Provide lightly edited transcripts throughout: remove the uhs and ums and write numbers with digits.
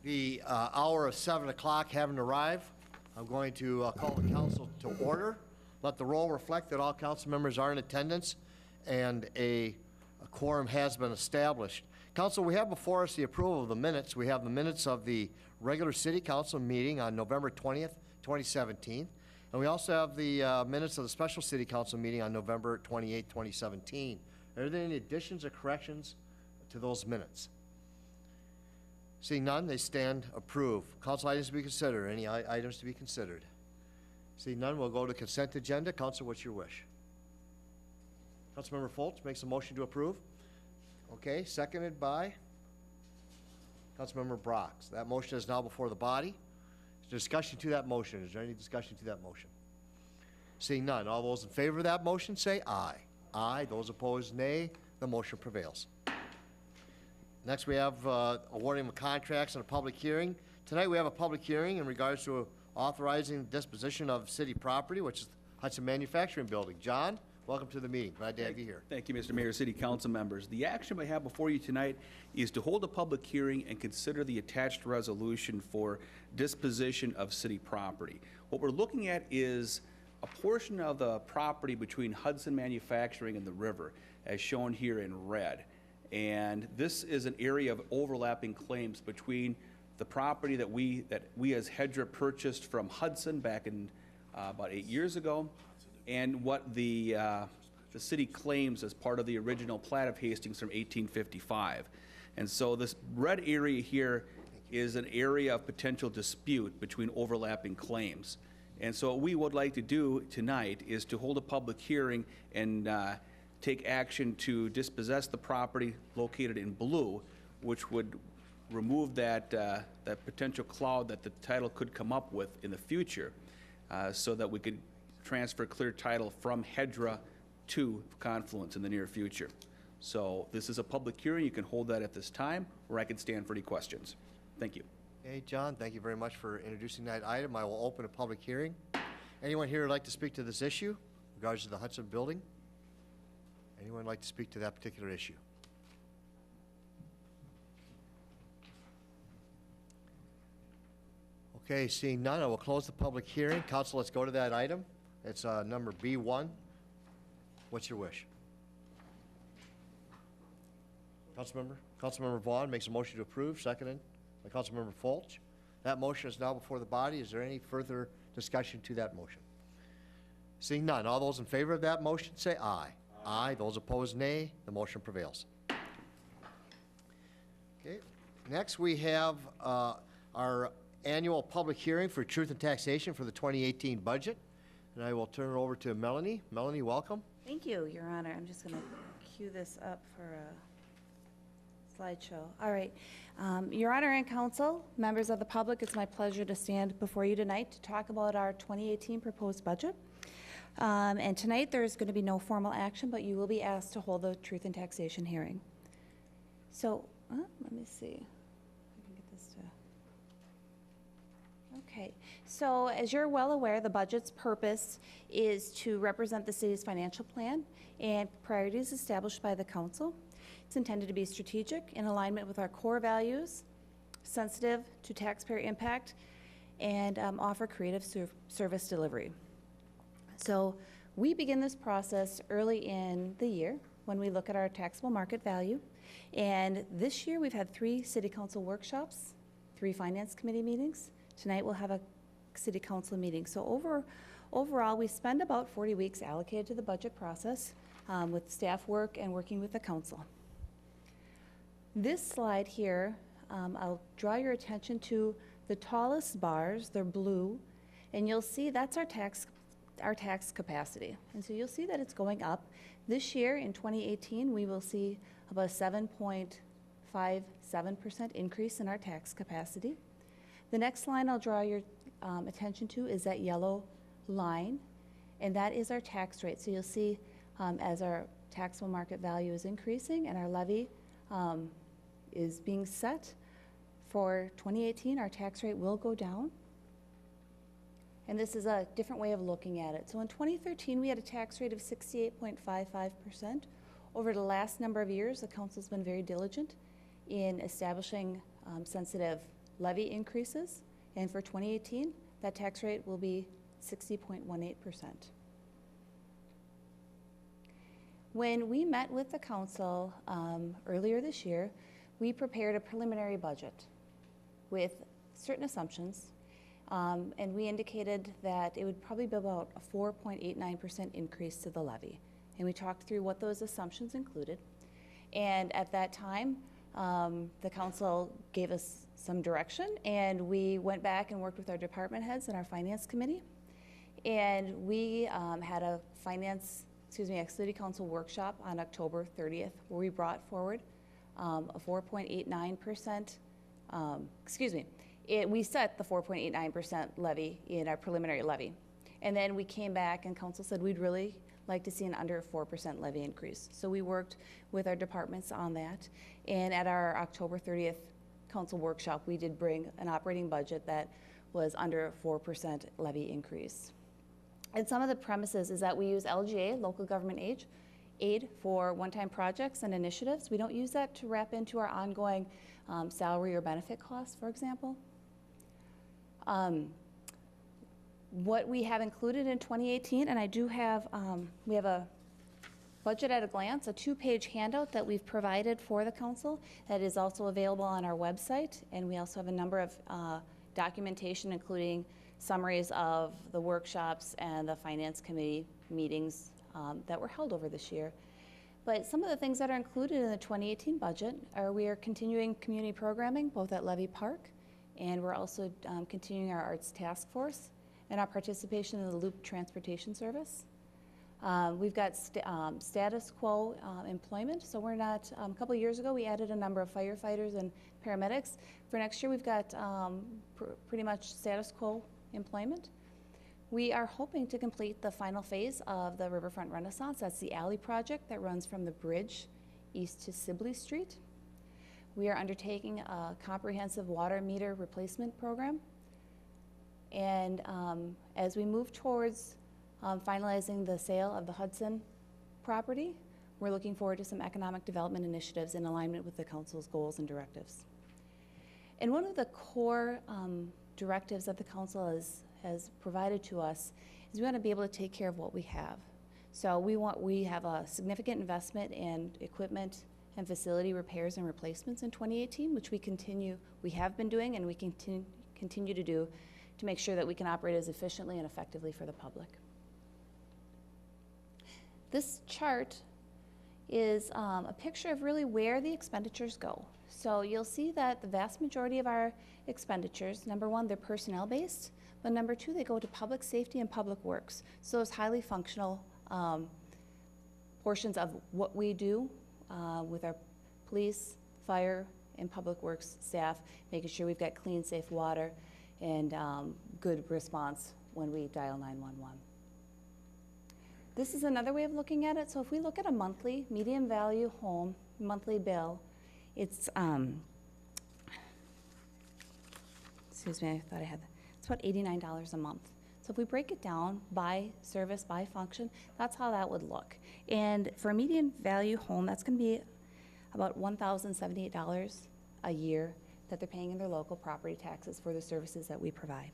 The hour of 7 o'clock having arrived, I'm going to call the council to order. Let the roll reflect that all council members are in attendance and a quorum has been established. Council, we have before us the approval of the minutes. We have the minutes of the regular city council meeting on November 20th, 2017. And we also have the minutes of the special city council meeting on November 28th, 2017. Are there any additions or corrections to those minutes? Seeing none, they stand approved. Council items to be considered. Any items to be considered? Seeing none, we'll go to consent agenda. Council, what's your wish? Councilmember Foltz makes a motion to approve. Okay, seconded by Councilmember Brox. That motion is now before the body. Is there discussion to that motion? Is there any discussion to that motion? Seeing none, all those in favor of that motion say aye. Aye. Those opposed, nay. The motion prevails. Next, we have awarding of contracts and a public hearing. Tonight, we have a public hearing in regards to authorizing disposition of city property, which is Hudson Manufacturing Building. John, welcome to the meeting. Glad to have you here. Thank you, Mr. Mayor, City Council members. The action we have before you tonight is to hold a public hearing and consider the attached resolution for disposition of city property. What we're looking at is a portion of the property between Hudson Manufacturing and the river, as shown here in red. And this is an area of overlapping claims between the property that we as Hydra purchased from Hudson back in about 8 years ago, and what the city claims as part of the original plat of Hastings from 1855. And so this red area here is an area of potential dispute between overlapping claims. And so what we would like to do tonight is to hold a public hearing and take action to dispossess the property located in blue, which would remove that potential cloud that the title could come up with in the future, so that we could transfer clear title from Hydra to Confluence in the near future. So this is a public hearing. You can hold that at this time, or I can stand for any questions. Thank you. Hey, John, thank you very much for introducing that item. I will open a public hearing. Anyone here would like to speak to this issue in regards to the Hudson building? Anyone like to speak to that particular issue? Okay, seeing none, I will close the public hearing. Council, let's go to that item. It's number B1. What's your wish? Councilmember Vaughn makes a motion to approve, seconded by Councilmember Foltz. That motion is now before the body. Is there any further discussion to that motion? Seeing none, all those in favor of that motion say aye. Aye. Those opposed, nay. The motion prevails. Okay. Next, we have our annual public hearing for Truth and Taxation for the 2018 budget. And I will turn it over to Melanie. Melanie, welcome. Thank you, Your Honor. I'm just going to cue this up for a slideshow. All right. Your Honor and Council, members of the public, it's my pleasure to stand before you tonight to talk about our 2018 proposed budget. And tonight there is going to be no formal action, but you will be asked to hold the Truth and Taxation hearing. So, let me see if I can get this to... Okay, so as you're well aware, the budget's purpose is to represent the city's financial plan and priorities established by the council. It's intended to be strategic, in alignment with our core values, sensitive to taxpayer impact, and offer creative service delivery. So we begin this process early in the year when we look at our taxable market value. And this year we've had 3 city council workshops, 3 finance committee meetings. Tonight we'll have a city council meeting. So overall, we spend about 40 weeks allocated to the budget process with staff work and working with the council. This slide here, I'll draw your attention to the tallest bars. They're blue, and you'll see that's our tax capacity. And so you'll see that it's going up. This year, in 2018, we will see about a 7.57% increase in our tax capacity. The next line I'll draw your attention to is that yellow line, and that is our tax rate. So you'll see as our taxable market value is increasing and our levy is being set for 2018, our tax rate will go down. And this is a different way of looking at it. So in 2013, we had a tax rate of 68.55%. Over the last number of years, the council's been very diligent in establishing sensitive levy increases, and for 2018, that tax rate will be 60.18%. When we met with the council earlier this year, we prepared a preliminary budget with certain assumptions, and we indicated that it would probably be about a 4.89% increase to the levy. And we talked through what those assumptions included. And at that time, the council gave us some direction, and we went back and worked with our department heads and our finance committee. And we had a city council workshop on October 30th, where we brought forward a 4.89%, we set the 4.89% levy in our preliminary levy. And then we came back and council said we'd really like to see an under 4% levy increase. So we worked with our departments on that. And at our October 30th council workshop, we did bring an operating budget that was under a 4% levy increase. And some of the premises is that we use LGA, local government aid, for one-time projects and initiatives. We don't use that to wrap into our ongoing salary or benefit costs, for example. What we have included in 2018, and I do have, we have a budget at a glance, a 2-page handout that we've provided for the council that is also available on our website, and we also have a number of documentation, including summaries of the workshops and the finance committee meetings that were held over this year. But some of the things that are included in the 2018 budget are we are continuing community programming both at Levy Park, and we're also continuing our arts task force and our participation in the Loop Transportation Service. We've got status quo employment, so we're not, a couple of years ago we added a number of firefighters and paramedics. For next year we've got pretty much status quo employment. We are hoping to complete the final phase of the Riverfront Renaissance. That's the alley project that runs from the bridge east to Sibley Street. We are undertaking a comprehensive water meter replacement program. And as we move towards finalizing the sale of the Hudson property, we're looking forward to some economic development initiatives in alignment with the council's goals and directives. And one of the core directives that the council has provided to us is we want to be able to take care of what we have. So we have a significant investment in equipment and facility repairs and replacements in 2018, which we have been doing and we continue to do to make sure that we can operate as efficiently and effectively for the public. This chart is a picture of really where the expenditures go. So you'll see that the vast majority of our expenditures, number one, they're personnel based, but number two, they go to public safety and public works. So those highly functional portions of what we do with our police, fire, and public works staff, making sure we've got clean, safe water and good response when we dial 911. This is another way of looking at it. So if we look at a monthly median value home monthly bill, it's excuse me, I thought I had, it's about $89 a month. So if we break it down by service, by function, that's how that would look. And for a median value home, that's going to be about $1,078 a year that they're paying in their local property taxes for the services that we provide.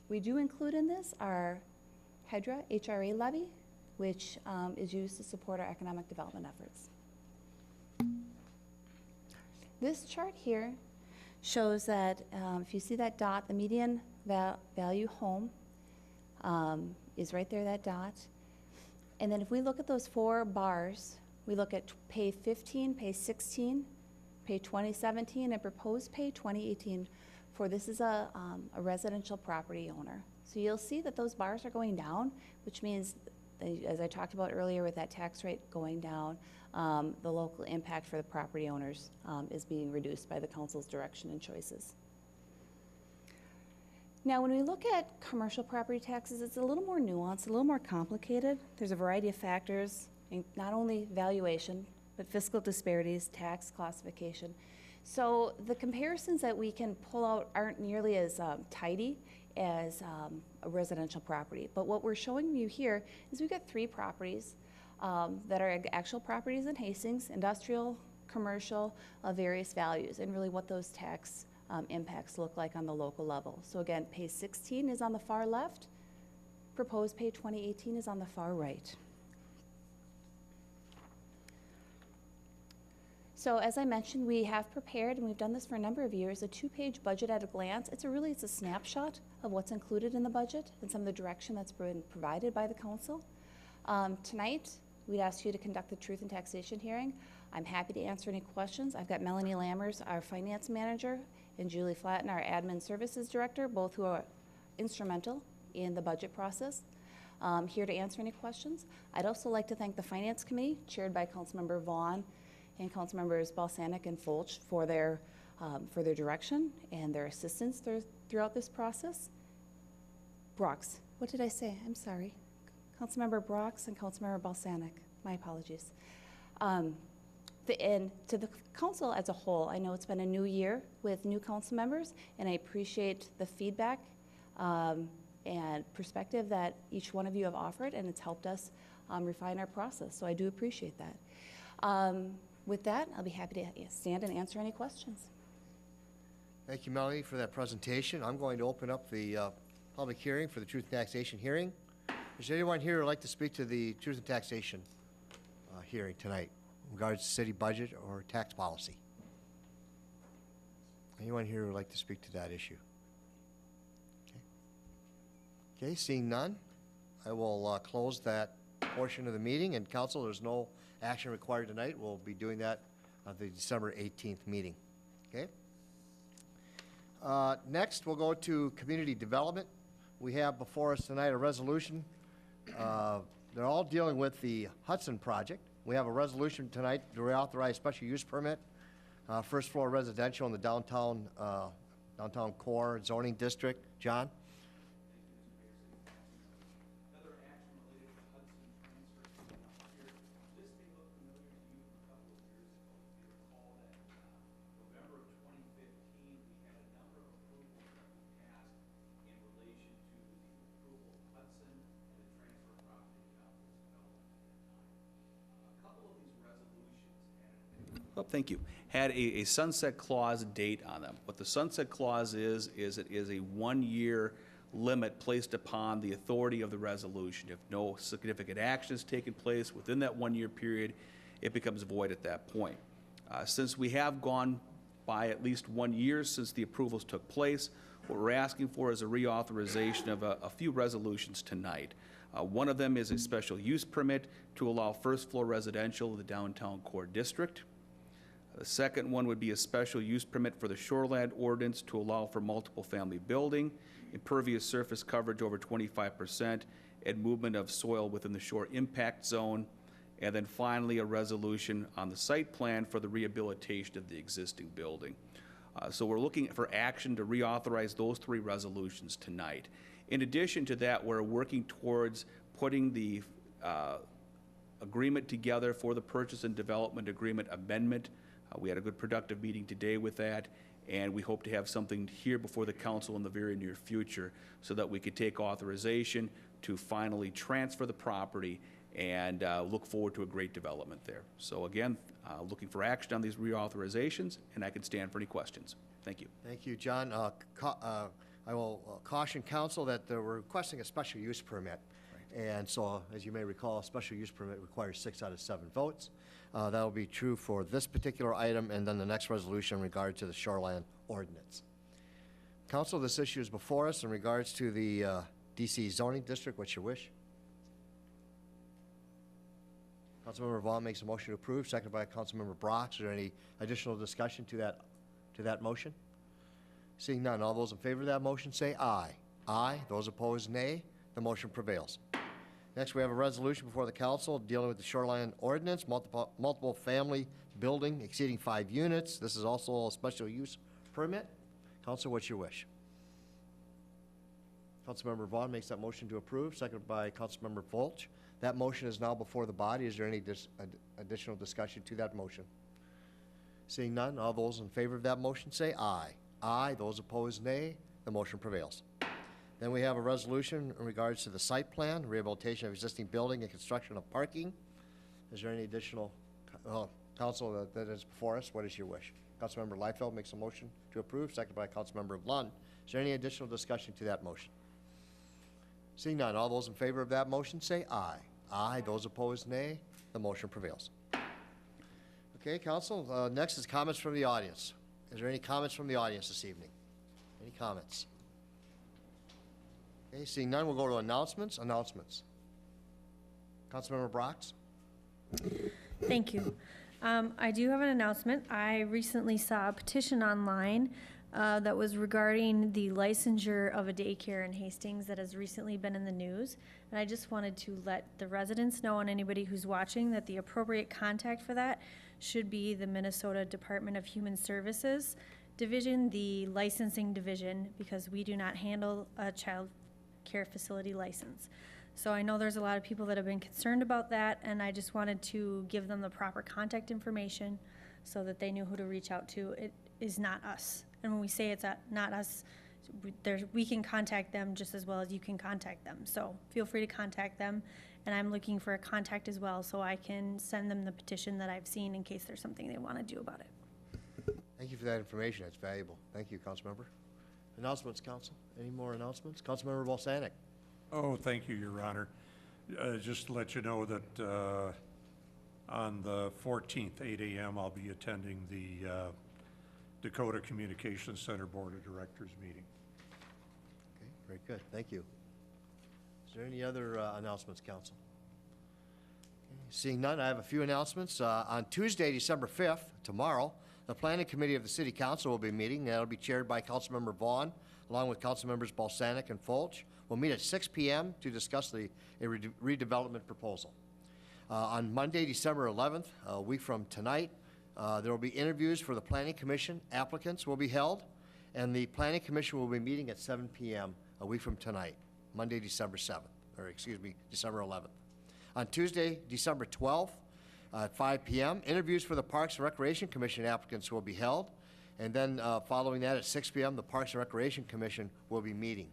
We do include in this our Hydra Hra Levy, which is used to support our economic development efforts. This chart here shows that if you see that dot, the median value home is right there, that dot. And then if we look at those 4 bars, we look at pay 15, pay 16, pay 2017, and proposed pay 2018 for this is a residential property owner. So you'll see that those bars are going down, which means, as I talked about earlier with that tax rate going down, the local impact for the property owners is being reduced by the council's direction and choices. Now, when we look at commercial property taxes, it's a little more nuanced, a little more complicated. There's a variety of factors, not only valuation, but fiscal disparities, tax classification. So the comparisons that we can pull out aren't nearly as tidy as a residential property. But what we're showing you here is we've got 3 properties that are actual properties in Hastings, industrial, commercial, of various values, and really what those tax impacts look like on the local level. So again, page 16 is on the far left. Proposed pay 2018 is on the far right. So as I mentioned, we have prepared, and we've done this for a number of years, a 2-page budget at a glance. It's a snapshot of what's included in the budget and some of the direction that's been provided by the council. Tonight, we'd ask you to conduct the truth and taxation hearing. I'm happy to answer any questions. I've got Melanie Lammers, our finance manager, and Julie Flatten, our admin services director, both who are instrumental in the budget process, here to answer any questions. I'd also like to thank the finance committee, chaired by Councilmember Vaughn and Councilmembers Balsanic and Fulch, for their direction and their assistance throughout this process. Brox, what did I say? I'm sorry. Councilmember Brox and Councilmember Balsanic. My apologies. And to the council as a whole, I know it's been a new year with new council members, and I appreciate the feedback and perspective that each one of you have offered, and it's helped us refine our process. So I do appreciate that. With that, I'll be happy to stand and answer any questions. Thank you, Melanie, for that presentation. I'm going to open up the public hearing for the truth and taxation hearing. Is there anyone here who would like to speak to the truth and taxation hearing tonight in regards to city budget or tax policy? Anyone here who would like to speak to that issue? Okay, seeing none, I will close that portion of the meeting. And council, there's no action required tonight. We'll be doing that at the December 18th meeting. Okay. Next, we'll go to community development. We have before us tonight a resolution. They're all dealing with the Hudson project. We have a resolution tonight to reauthorize special use permit, first floor residential in the downtown core zoning district. John? Oh, thank you. Had a sunset clause date on them. What the sunset clause is it is a 1-year limit placed upon the authority of the resolution. If no significant action has taken place within that 1-year period, it becomes void at that point. Since we have gone by at least 1 year since the approvals took place, what we're asking for is a reauthorization of a few resolutions tonight. One of them is a special use permit to allow first floor residential in the downtown core district. The second one would be a special use permit for the Shoreline Ordinance to allow for multiple family building, impervious surface coverage over 25%, and movement of soil within the shore impact zone. And then finally, a resolution on the site plan for the rehabilitation of the existing building. So we're looking for action to reauthorize those 3 resolutions tonight. In addition to that, we're working towards putting the agreement together for the purchase and development agreement amendment. We had a good productive meeting today with that, and we hope to have something here before the council in the very near future so that we could take authorization to finally transfer the property and look forward to a great development there. So again, looking for action on these reauthorizations, and I can stand for any questions. Thank you. Thank you, John. I will caution council that we're requesting a special use permit. Right. And so, as you may recall, a special use permit requires 6 out of 7 votes. That will be true for this particular item and then the next resolution in regard to the Shoreline Ordinance. Council, this issue is before us in regards to the DC zoning district. What's your wish? Councilmember Vaughn makes a motion to approve, seconded by Councilmember Brox. Is there any additional discussion to that motion? Seeing none, all those in favor of that motion say aye. Aye. Those opposed, nay. The motion prevails. Next, we have a resolution before the council dealing with the Shoreline Ordinance, multiple family building exceeding 5 units. This is also a special use permit. Council, what's your wish? Councilmember Vaughn makes that motion to approve, seconded by Councilmember Fulch. That motion is now before the body. Is there any additional discussion to that motion? Seeing none, all those in favor of that motion say aye. Aye. Those opposed, nay. The motion prevails. Then we have a resolution in regards to the site plan, rehabilitation of existing building and construction of parking. Is there any additional, Council, that is before us, what is your wish? Councilmember Liefeld makes a motion to approve, seconded by Councilmember Lund. Is there any additional discussion to that motion? Seeing none, all those in favor of that motion say aye. Aye. Those opposed, nay. The motion prevails. Okay, Council, next is comments from the audience. Is there any comments from the audience this evening? Any comments? Okay, seeing none, we'll go to announcements. Announcements. Councilmember Brox? Thank you. I do have an announcement. I recently saw a petition online that was regarding the licensure of a daycare in Hastings that has recently been in the news. And I just wanted to let the residents know and anybody who's watching that the appropriate contact for that should be the Minnesota Department of Human Services Division, the licensing division, because we do not handle a child care facility license. So I know there's a lot of people that have been concerned about that, and I just wanted to give them the proper contact information so that they knew who to reach out to. It is not us. And when we say it's not us, we can contact them just as well as you can contact them. So feel free to contact them, and I'm looking for a contact as well so I can send them the petition that I've seen in case there's something they want to do about it. Thank you for that information. It's valuable. Thank you, Councilmember. Announcements, Council. Any more announcements? Councilmember Balsanic. Oh, thank you, Your Honor. Just to let you know that on the 14th, 8 a.m., I'll be attending the Dakota Communications Center Board of Directors meeting. Okay, very good. Thank you. Is there any other announcements, Council? Okay, seeing none, I have a few announcements. On Tuesday, December 5th, tomorrow, the Planning Committee of the City Council will be meeting. That'll be chaired by Councilmember Vaughn, along with Councilmembers Balsanic and Fulch. We'll meet at 6 p.m. to discuss a redevelopment proposal. On Monday, December 11th, a week from tonight, there will be interviews for the Planning Commission. Applicants will be held, and the Planning Commission will be meeting at 7 p.m. a week from tonight, Monday, December 11th. On Tuesday, December 12th, at 5 p.m., interviews for the Parks and Recreation Commission applicants will be held, and then following that at 6 p.m., the Parks and Recreation Commission will be meeting.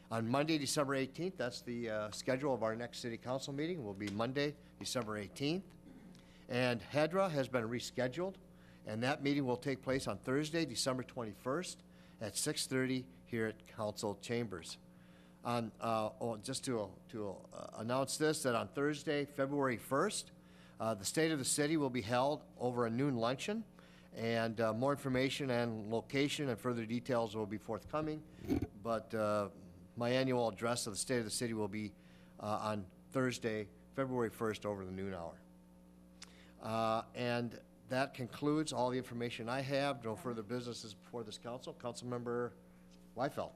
On Monday, December 18th, that's the schedule of our next City Council meeting, will be Monday, December 18th. And Hydra has been rescheduled, and that meeting will take place on Thursday, December 21st at 6:30 here at Council Chambers. Just to announce this, that on Thursday, February 1st, the State of the City will be held over a noon luncheon, and more information and location and further details will be forthcoming. But my annual address of the State of the City will be on Thursday, February 1st over the noon hour. And that concludes all the information I have. No further businesses before this council. Councilmember Liefeld.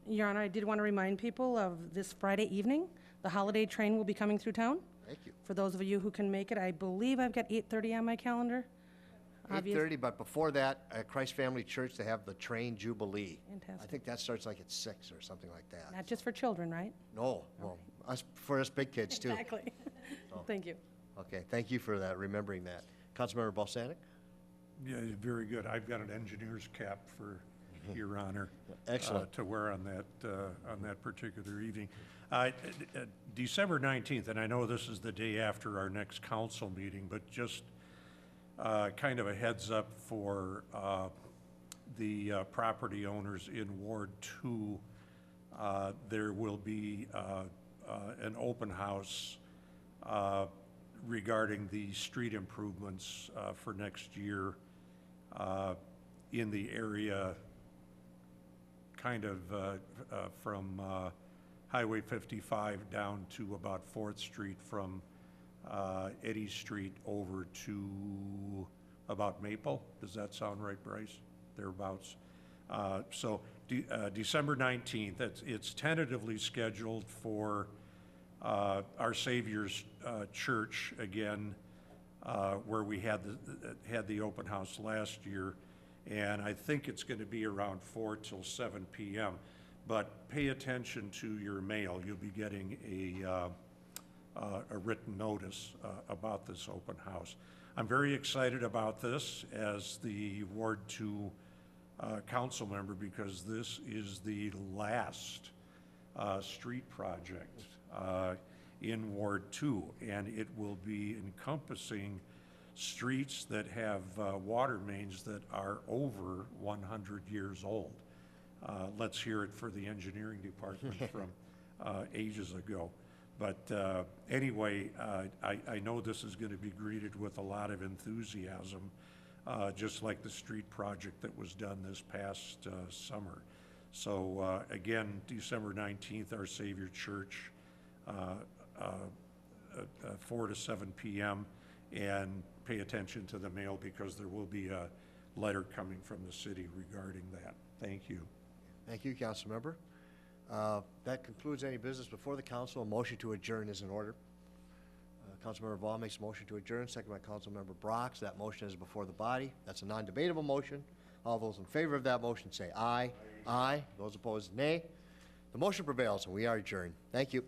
Your Honor, I did want to remind people of this Friday evening. The holiday train will be coming through town. Thank you. For those of you who can make it, I believe I've got 8:30 on my calendar. 8:30, but before that, at Christ Family Church, they have the train jubilee. Fantastic. I think that starts like at 6 or something like that. Not just for children, right? No, well, for us big kids too. Exactly. Thank you. Okay, thank you for that, remembering that. Councilmember Balsanic? Yeah, very good. I've got an engineer's cap for Your Honor. Excellent. To wear on that particular evening. December 19th, and I know this is the day after our next council meeting, but just kind of a heads up for the property owners in Ward 2. There will be an open house regarding the street improvements for next year in the area kind of from Highway 55 down to about 4th Street, from Eddy Street over to about Maple. Does that sound right, Bryce? Thereabouts. So December 19th, it's tentatively scheduled for Our Savior's Church again, where we had the open house last year, and I think it's going to be around 4 till 7 p.m. But pay attention to your mail. You'll be getting a written notice about this open house. I'm very excited about this as the Ward 2 council member, because this is the last street project in Ward 2, and it will be encompassing streets that have water mains that are over 100 years old. Let's hear it for the engineering department from ages ago. But anyway, I know this is going to be greeted with a lot of enthusiasm, just like the street project that was done this past summer. So again, December 19th, Our Savior Church, 4 to 7 p.m., and pay attention to the mail because there will be a letter coming from the city regarding that. Thank you. Thank you, Councilmember. That concludes any business before the council. A motion to adjourn is in order. Councilmember Vaughn makes a motion to adjourn, second by Councilmember Brox. That motion is before the body. That's a non-debatable motion. All those in favor of that motion say aye. Aye. Those opposed, nay. The motion prevails, and we are adjourned. Thank you.